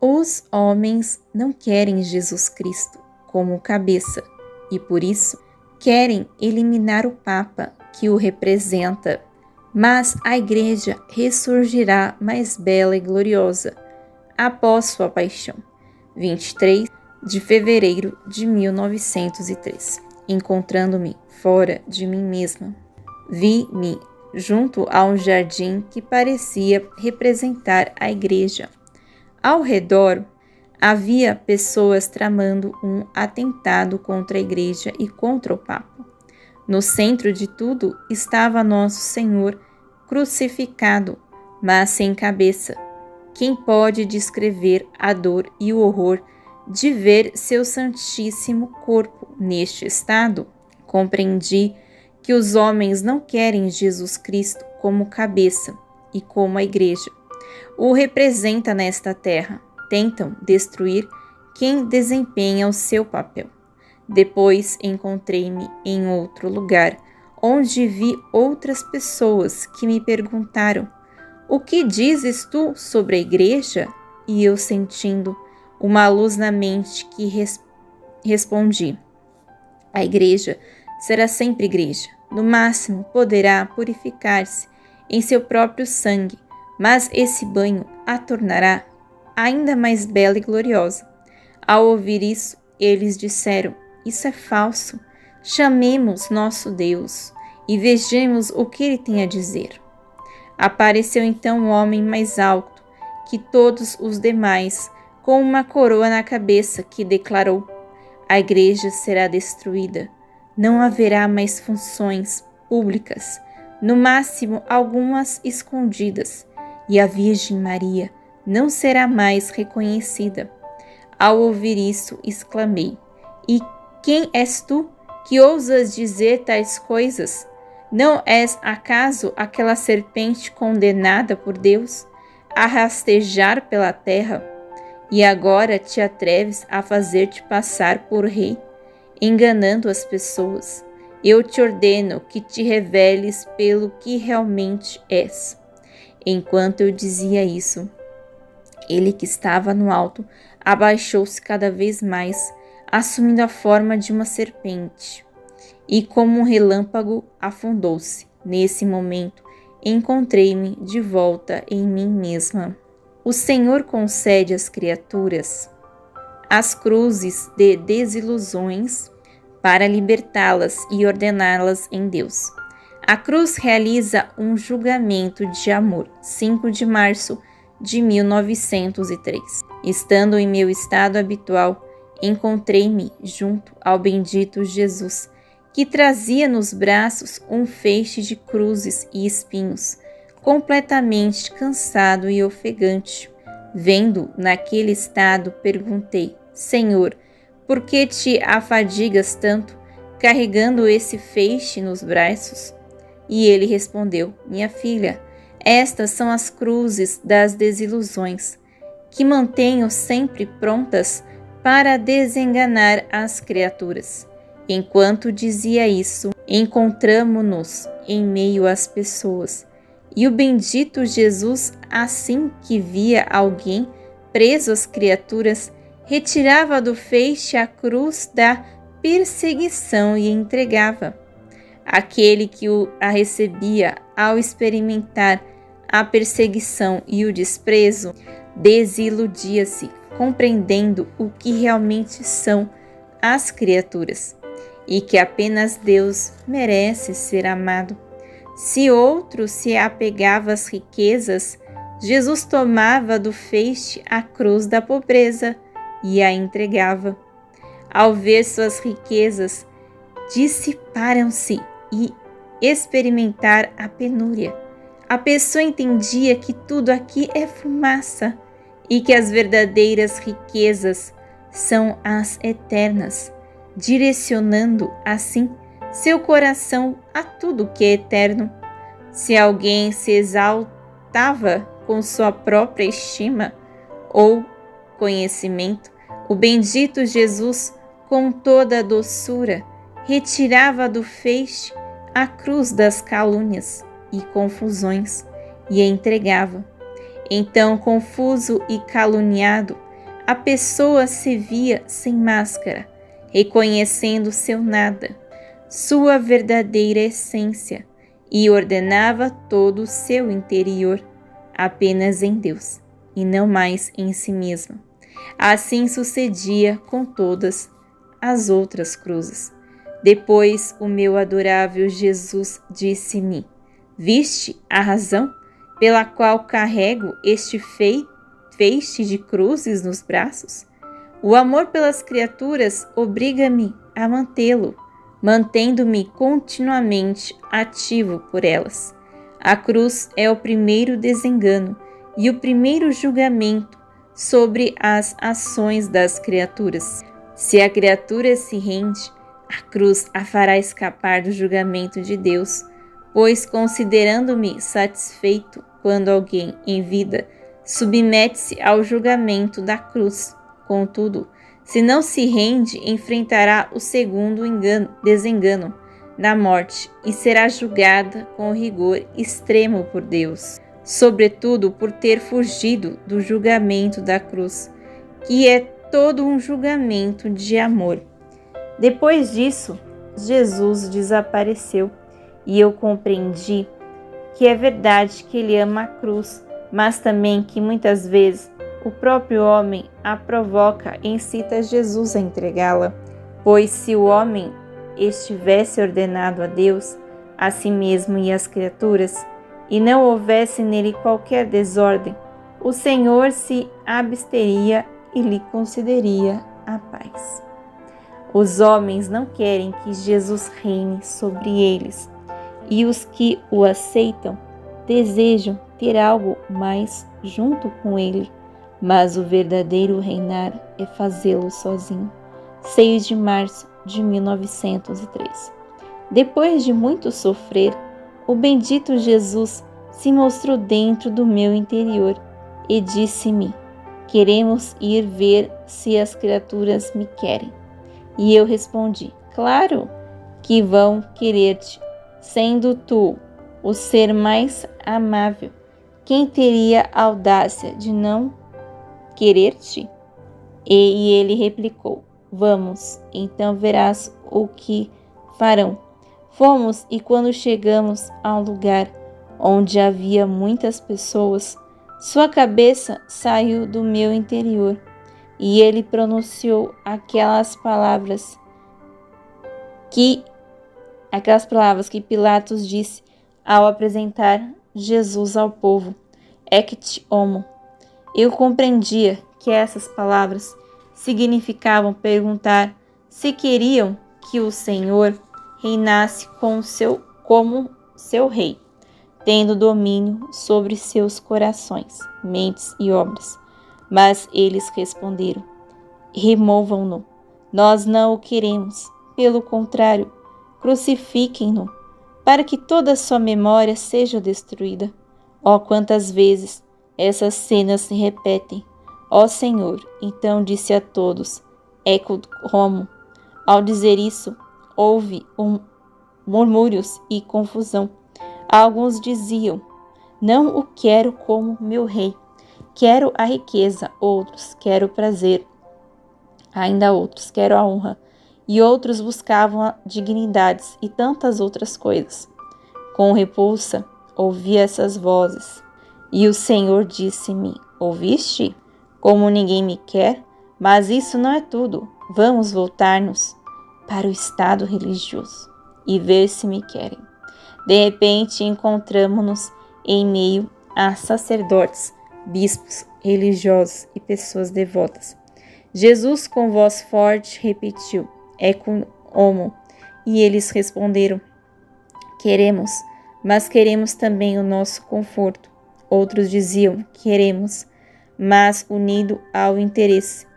Os homens não querem Jesus Cristo como cabeça e, por isso, querem eliminar o Papa que o representa. Mas a Igreja ressurgirá mais bela e gloriosa após sua paixão. 23 de fevereiro de 1903. Encontrando-me fora de mim mesma, vi-me junto a um jardim que parecia representar a Igreja. Ao redor, havia pessoas tramando um atentado contra a Igreja e contra o Papa. No centro de tudo estava Nosso Senhor crucificado, mas sem cabeça. Quem pode descrever a dor e o horror de ver seu santíssimo corpo neste estado? Compreendi que os homens não querem Jesus Cristo como cabeça e como a Igreja o representa nesta terra. Tentam destruir quem desempenha o seu papel. Depois encontrei-me em outro lugar, onde vi outras pessoas que me perguntaram: "O que dizes tu sobre a Igreja?" E eu, sentindo uma luz na mente, que respondi: "A Igreja será sempre Igreja. No máximo, poderá purificar-se em seu próprio sangue, mas esse banho a tornará ainda mais bela e gloriosa." Ao ouvir isso, eles disseram: "Isso é falso. Chamemos nosso Deus e vejamos o que ele tem a dizer." Apareceu então um homem mais alto que todos os demais, com uma coroa na cabeça, que declarou: "A Igreja será destruída. Não haverá mais funções públicas, no máximo algumas escondidas, e a Virgem Maria não será mais reconhecida." Ao ouvir isso, exclamei: "E quem és tu que ousas dizer tais coisas? Não és acaso aquela serpente condenada por Deus a rastejar pela terra? E agora te atreves a fazer-te passar por rei, enganando as pessoas? Eu te ordeno que te reveles pelo que realmente és." Enquanto eu dizia isso, ele, que estava no alto, abaixou-se cada vez mais, assumindo a forma de uma serpente, e como um relâmpago afundou-se. Nesse momento, encontrei-me de volta em mim mesma. O Senhor concede às criaturas as cruzes de desilusões para libertá-las e ordená-las em Deus. A cruz realiza um julgamento de amor. 5 de março de 1903. Estando em meu estado habitual, encontrei-me junto ao bendito Jesus, que trazia nos braços um feixe de cruzes e espinhos, completamente cansado e ofegante. Vendo naquele estado, perguntei: "Senhor, por que te afadigas tanto, carregando esse feixe nos braços?" E ele respondeu: "Minha filha, estas são as cruzes das desilusões, que mantenho sempre prontas para desenganar as criaturas." Enquanto dizia isso, encontramo-nos em meio às pessoas, e o bendito Jesus, assim que via alguém preso às criaturas, retirava do feixe a cruz da perseguição e entregava. Aquele que a recebia, ao experimentar a perseguição e o desprezo, desiludia-se, compreendendo o que realmente são as criaturas, e que apenas Deus merece ser amado. Se outro se apegava às riquezas, Jesus tomava do feixe a cruz da pobreza e a entregava. Ao ver suas riquezas dissiparam-se e experimentar a penúria, a pessoa entendia que tudo aqui é fumaça e que as verdadeiras riquezas são as eternas, direcionando assim seu coração a tudo que é eterno. Se alguém se exaltava com sua própria estima ou conhecimento, o bendito Jesus, com toda a doçura, retirava do feixe a cruz das calúnias e confusões e a entregava. Então, confuso e caluniado, a pessoa se via sem máscara, reconhecendo seu nada, sua verdadeira essência, e ordenava todo o seu interior apenas em Deus, e não mais em si mesma. Assim sucedia com todas as outras cruzes. Depois o meu adorável Jesus disse-me: viste a razão pela qual carrego este feixe de cruzes nos braços? O amor pelas criaturas obriga-me a mantê-lo, mantendo-me continuamente ativo por elas. A cruz é o primeiro desengano e o primeiro julgamento sobre as ações das criaturas. Se a criatura se rende, a cruz a fará escapar do julgamento de Deus, pois, considerando-me satisfeito quando alguém em vida submete-se ao julgamento da cruz, contudo, se não se rende, enfrentará o segundo desengano da morte e será julgada com rigor extremo por Deus, sobretudo por ter fugido do julgamento da cruz, que é todo um julgamento de amor. Depois disso, Jesus desapareceu e eu compreendi que é verdade que ele ama a cruz, mas também que muitas vezes o próprio homem a provoca e incita Jesus a entregá-la, pois se o homem estivesse ordenado a Deus, a si mesmo e às criaturas, e não houvesse nele qualquer desordem, o Senhor se absteria e lhe concederia a paz. Os homens não querem que Jesus reine sobre eles, e os que o aceitam desejam ter algo mais junto com ele, mas o verdadeiro reinar é fazê-lo sozinho. 6 de março de 1903. Depois de muito sofrer, o bendito Jesus se mostrou dentro do meu interior e disse-me: queremos ir ver se as criaturas me querem. E eu respondi: claro que vão querer-te, sendo tu o ser mais amável. Quem teria a audácia de não querer-te? E ele replicou: vamos, então verás o que farão. Fomos, e quando chegamos a um lugar onde havia muitas pessoas, sua cabeça saiu do meu interior e ele pronunciou aquelas palavras que Pilatos disse ao apresentar Jesus ao povo: Ecce homo. Eu compreendia que essas palavras significavam perguntar se queriam que o Senhor reinasse como seu rei, tendo domínio sobre seus corações, mentes e obras. Mas eles responderam: removam-no, nós não o queremos, pelo contrário, crucifiquem-no, para que toda sua memória seja destruída. Ó, quantas vezes essas cenas se repetem! Ó Senhor, então disse a todos: Ecce homo. Ao dizer isso, houve murmúrios e confusão. Alguns diziam: não o quero como meu rei, quero a riqueza. Outros: quero o prazer. Ainda outros: quero a honra. E outros buscavam dignidades e tantas outras coisas. Com repulsa, ouvi essas vozes. E o Senhor disse-me: ouviste? Como ninguém me quer? Mas isso não é tudo. Vamos voltar-nos para o estado religioso e ver se me querem. De repente, encontramo-nos em meio a sacerdotes, bispos, religiosos e pessoas devotas. Jesus, com voz forte, repetiu: Ecce homo. E eles responderam: queremos, mas queremos também o nosso conforto. Outros diziam: queremos, mas unido ao interesse.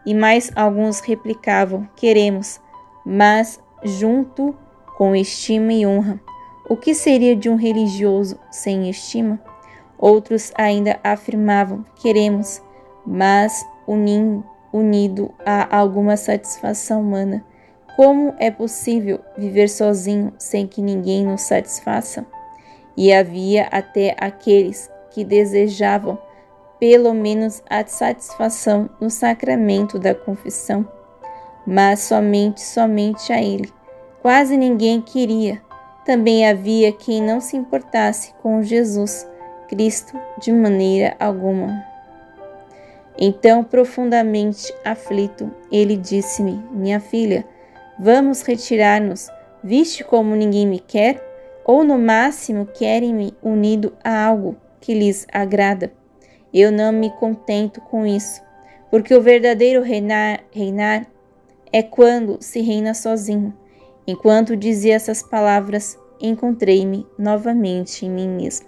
E mais alguns replicavam: queremos, mas junto com estima e honra. O que seria de um religioso sem estima? Outros ainda afirmavam: queremos, mas unido a alguma satisfação humana. Como é possível viver sozinho sem que ninguém nos satisfaça? E havia até aqueles que desejavam pelo menos a satisfação no sacramento da confissão, mas somente a ele. Quase ninguém queria. Também havia quem não se importasse com Jesus Cristo de maneira alguma. Então, profundamente aflito, ele disse-me: minha filha, vamos retirar-nos, viste como ninguém me quer? Ou no máximo querem-me unido a algo que lhes agrada? Eu não me contento com isso, porque o verdadeiro reinar é quando se reina sozinho. Enquanto dizia essas palavras, encontrei-me novamente em mim mesma.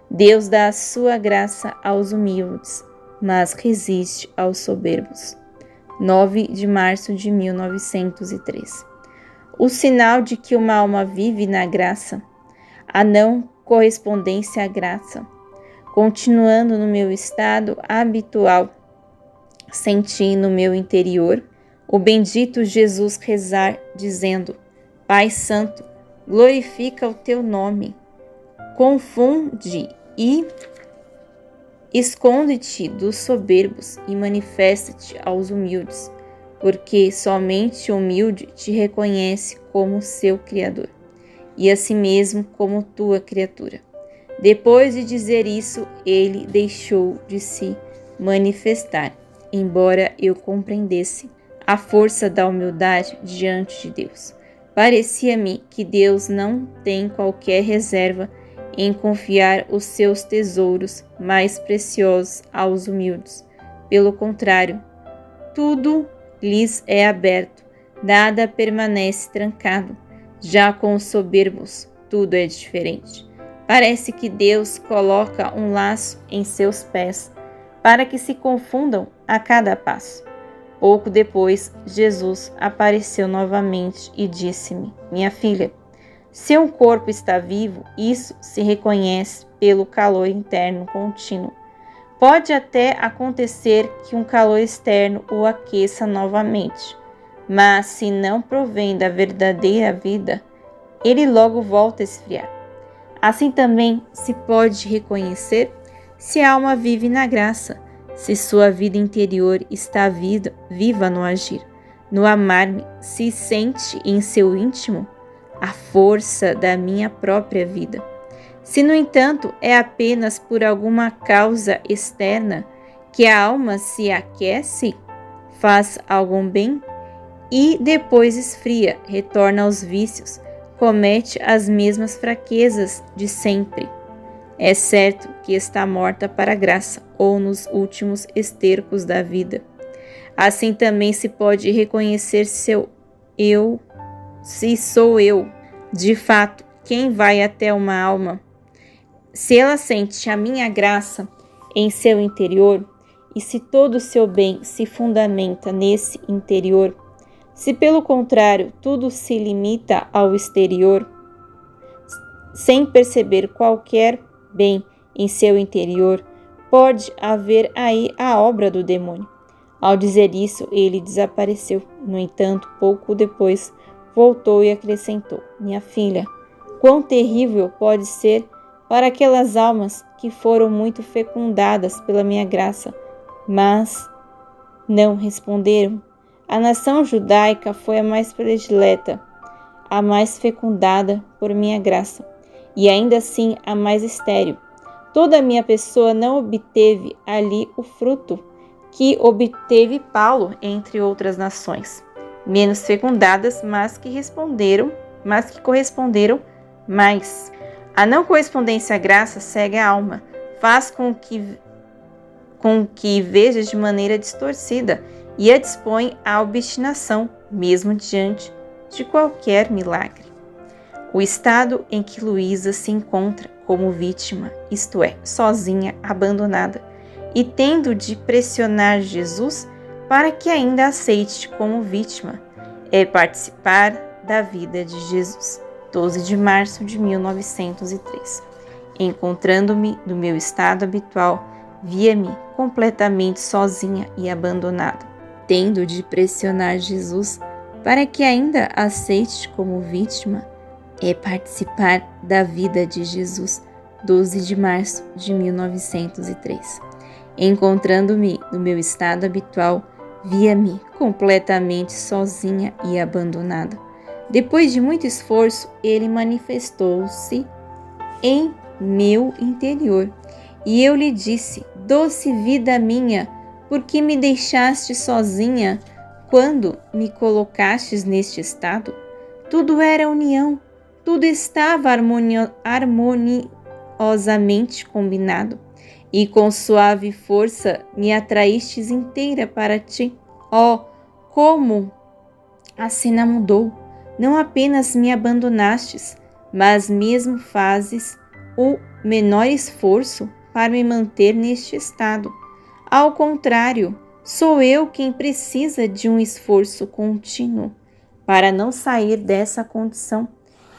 Deus dá a sua graça aos humildes, mas resiste aos soberbos. 9 de março de 1903. O sinal de que uma alma vive na graça, a não correspondência à graça. Continuando no meu estado habitual, senti no meu interior o bendito Jesus rezar, dizendo: Pai Santo, glorifica o teu nome, confunde e esconde-te dos soberbos e manifesta-te aos humildes, porque somente o humilde te reconhece como seu Criador, e a si mesmo como tua criatura. Depois de dizer isso, ele deixou de se manifestar, embora eu compreendesse a força da humildade diante de Deus. Parecia-me que Deus não tem qualquer reserva em confiar os seus tesouros mais preciosos aos humildes. Pelo contrário, tudo lhes é aberto, nada permanece trancado. Já com os soberbos, tudo é diferente. Parece que Deus coloca um laço em seus pés, para que se confundam a cada passo. Pouco depois, Jesus apareceu novamente e disse-me: minha filha, se um corpo está vivo, isso se reconhece pelo calor interno contínuo. Pode até acontecer que um calor externo o aqueça novamente, mas se não provém da verdadeira vida, ele logo volta a esfriar. Assim também se pode reconhecer se a alma vive na graça, se sua vida interior está viva no agir, no amar-me, se sente em seu íntimo a força da minha própria vida. Se, no entanto, é apenas por alguma causa externa que a alma se aquece, faz algum bem e depois esfria, retorna aos vícios, comete as mesmas fraquezas de sempre, é certo que está morta para a graça ou nos últimos estercos da vida. Assim também se pode reconhecer se sou eu, de fato, quem vai até uma alma. Se ela sente a minha graça em seu interior, e se todo o seu bem se fundamenta nesse interior, se pelo contrário tudo se limita ao exterior, sem perceber qualquer bem em seu interior, pode haver aí a obra do demônio. Ao dizer isso, ele desapareceu. No entanto, pouco depois, voltou e acrescentou: minha filha, quão terrível pode ser para aquelas almas que foram muito fecundadas pela minha graça, mas não responderam. A nação judaica foi a mais predileta, a mais fecundada por minha graça, e ainda assim a mais estéril. Toda a minha pessoa não obteve ali o fruto que obteve Paulo entre outras nações, menos fecundadas, mas que corresponderam mais. A não correspondência à graça cega a alma, faz com que veja de maneira distorcida e a dispõe à obstinação, mesmo diante de qualquer milagre. O estado em que Luísa se encontra como vítima, isto é, sozinha, abandonada, e tendo de pressionar Jesus para que ainda aceite como vítima, é participar da vida de Jesus. 12 de março de 1903. Encontrando-me no meu estado habitual, via-me completamente sozinha e abandonada, tendo de pressionar Jesus para que ainda aceite como vítima, é participar da vida de Jesus. 12 de março de 1903. Encontrando-me no meu estado habitual, via-me completamente sozinha e abandonada. Depois de muito esforço, ele manifestou-se em meu interior, e eu lhe disse: doce vida minha, por que me deixaste sozinha quando me colocastes neste estado? Tudo era união, tudo estava harmoniosamente combinado, e com suave força me atraístes inteira para ti. Oh, como a cena mudou! Não apenas me abandonastes, mas mesmo fazes o menor esforço para me manter neste estado. Ao contrário, sou eu quem precisa de um esforço contínuo para não sair dessa condição.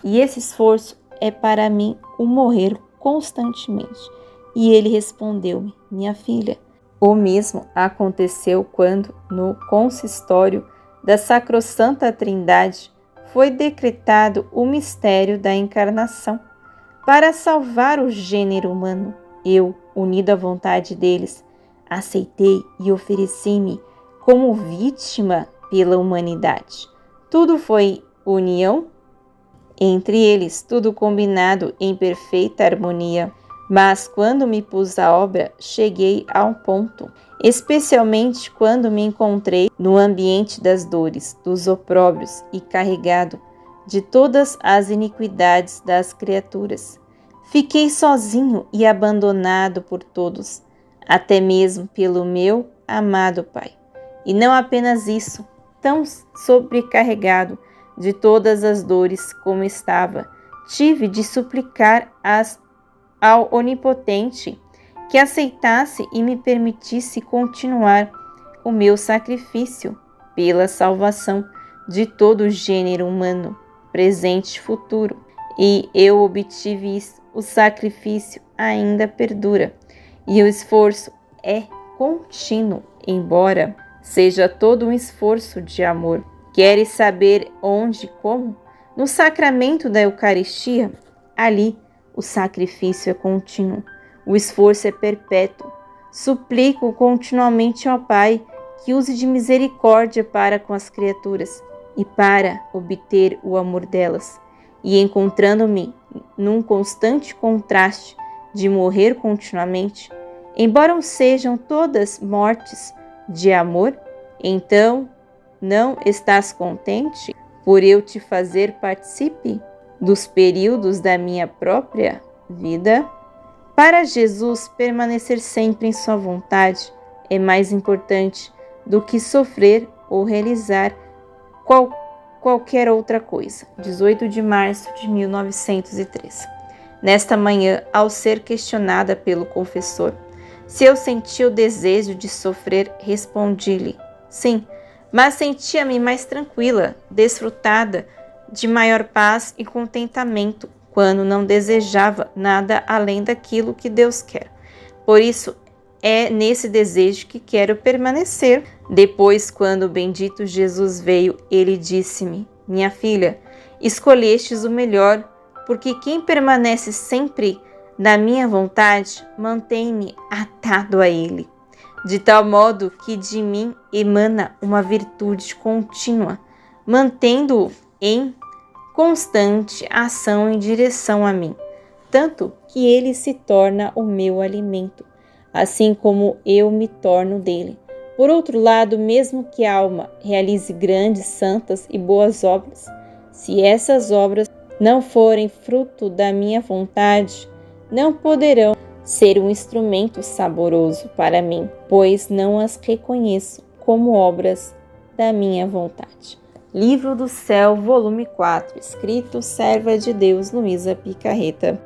E esse esforço é para mim o morrer constantemente. E ele respondeu-me: minha filha, o mesmo aconteceu quando, no consistório da Sacrossanta Trindade, foi decretado o mistério da encarnação. Para salvar o gênero humano, eu, unido à vontade deles, aceitei e ofereci-me como vítima pela humanidade. Tudo foi união entre eles, tudo combinado em perfeita harmonia. Mas quando me pus à obra, cheguei a um ponto, especialmente quando me encontrei no ambiente das dores, dos opróbrios e carregado de todas as iniquidades das criaturas. Fiquei sozinho e abandonado por todos, até mesmo pelo meu amado Pai. E não apenas isso, tão sobrecarregado de todas as dores como estava, tive de suplicar ao Onipotente que aceitasse e me permitisse continuar o meu sacrifício pela salvação de todo o gênero humano, presente e futuro. E eu obtive isso. O sacrifício ainda perdura e o esforço é contínuo, embora seja todo um esforço de amor. Queres saber onde e como? No sacramento da Eucaristia, ali o sacrifício é contínuo, o esforço é perpétuo. Suplico continuamente ao Pai que use de misericórdia para com as criaturas e para obter o amor delas. E encontrando-me num constante contraste de morrer continuamente, embora sejam todas mortes de amor, então não estás contente por eu te fazer participe dos períodos da minha própria vida? Para Jesus, permanecer sempre em sua vontade é mais importante do que sofrer ou realizar qualquer outra coisa. 18 de março de 1903. Nesta manhã, ao ser questionada pelo confessor se eu sentia o desejo de sofrer, respondi-lhe: sim, mas sentia-me mais tranquila, desfrutada de maior paz e contentamento quando não desejava nada além daquilo que Deus quer. Por isso, é nesse desejo que quero permanecer. Depois, quando o bendito Jesus veio, ele disse-me: minha filha, escolhestes o melhor, porque quem permanece sempre na minha vontade, mantém-me atado a ele, de tal modo que de mim emana uma virtude contínua, mantendo-o em constante ação em direção a mim, tanto que ele se torna o meu alimento, assim como eu me torno dele. Por outro lado, mesmo que a alma realize grandes, santas e boas obras, se essas obras não forem fruto da minha vontade, não poderão ser um instrumento saboroso para mim, pois não as reconheço como obras da minha vontade. Livro do Céu, volume 4, escrito Serva de Deus Luísa Picarreta.